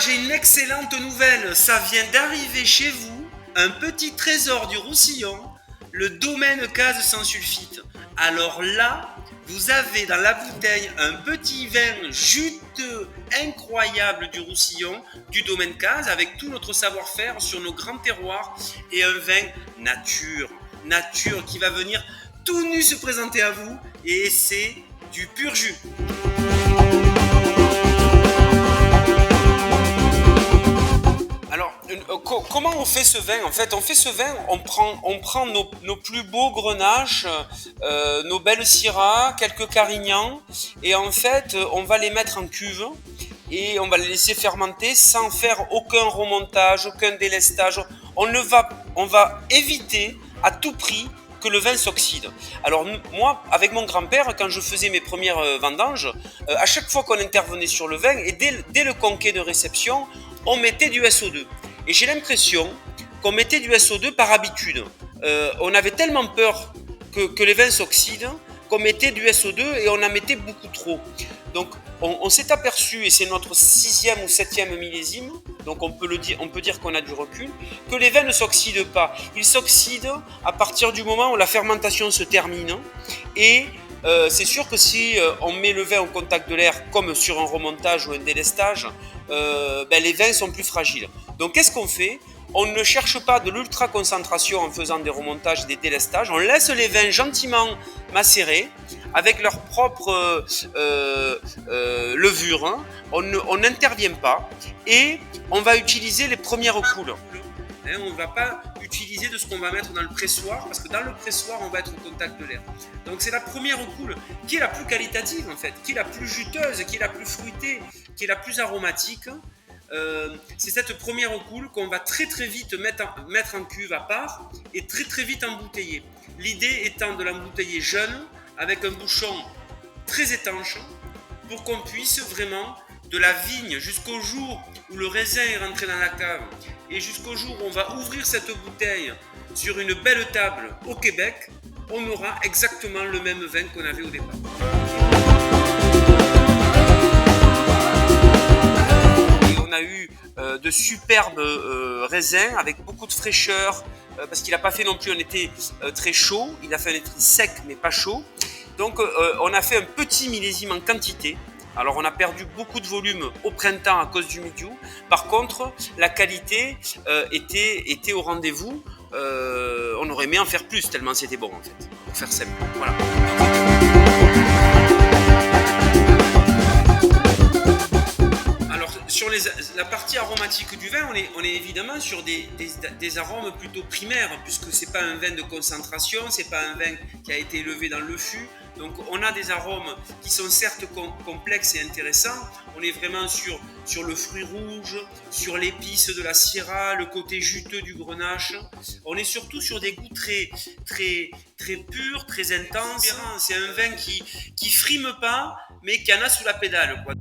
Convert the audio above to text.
j'ai une excellente nouvelle. Ça vient d'arriver chez vous, un petit trésor du Roussillon, le domaine Case sans sulfite. Alors là, vous avez dans la bouteille un petit vin juteux, incroyable du Roussillon, du domaine Case, avec tout notre savoir-faire sur nos grands terroirs, et un vin nature qui va venir tout nu se présenter à vous, et c'est du pur jus. Alors, comment on fait ce vin? En fait, on fait ce vin, on prend nos plus beaux grenaches, nos belles syrahs, quelques carignans, et en fait, on va les mettre en cuve et on va les laisser fermenter sans faire aucun remontage, aucun délestage. On va éviter à tout prix que le vin s'oxyde. Alors moi, avec mon grand-père, quand je faisais mes premières vendanges, à chaque fois qu'on intervenait sur le vin, et dès le conquet de réception, on mettait du SO2. Et j'ai l'impression qu'on mettait du SO2 par habitude. On avait tellement peur que les vins s'oxydent qu'on mettait du SO2 et on en mettait beaucoup trop. Donc on s'est aperçu, et c'est notre 6e ou 7e millésime, donc on peut dire qu'on a du recul, que les vins ne s'oxydent pas. Ils s'oxydent à partir du moment où la fermentation se termine, et c'est sûr que si on met le vin au contact de l'air, comme sur un remontage ou un délestage, les vins sont plus fragiles. Donc qu'est-ce qu'on fait? On ne cherche pas de l'ultra concentration en faisant des remontages, des délestages. On laisse les vins gentiment macérer avec leur propre levure. Hein. On n'intervient pas et on va utiliser les premières coules. Hein, on ne va pas utiliser de ce qu'on va mettre dans le pressoir, parce que dans le pressoir, on va être au contact de l'air. Donc c'est la première coule qui est la plus qualitative en fait, qui est la plus juteuse, qui est la plus fruitée, qui est la plus aromatique. C'est cette première coule qu'on va très vite mettre en cuve à part et très vite embouteiller. L'idée étant de l'embouteiller jeune, avec un bouchon très étanche, pour qu'on puisse vraiment, de la vigne jusqu'au jour où le raisin est rentré dans la cave et jusqu'au jour où on va ouvrir cette bouteille sur une belle table au Québec, on aura exactement le même vin qu'on avait au départ. On a eu de superbes raisins avec beaucoup de fraîcheur, parce qu'il n'a pas fait non plus un été très chaud, il a fait un été sec mais pas chaud. Donc on a fait un petit millésime en quantité. Alors on a perdu beaucoup de volume au printemps à cause du milieu. Par contre, la qualité était au rendez-vous. On aurait aimé en faire plus tellement c'était bon en fait, pour faire simple. Voilà. Sur la partie aromatique du vin, on est évidemment sur des arômes plutôt primaires, puisque c'est pas un vin de concentration, c'est pas un vin qui a été élevé dans le fût. Donc on a des arômes qui sont certes complexes et intéressants. On est vraiment sur le fruit rouge, sur l'épice de la syrah, le côté juteux du grenache. On est surtout sur des goûts très purs, très intenses. C'est un vin qui frime pas, mais qui en a sous la pédale, quoi.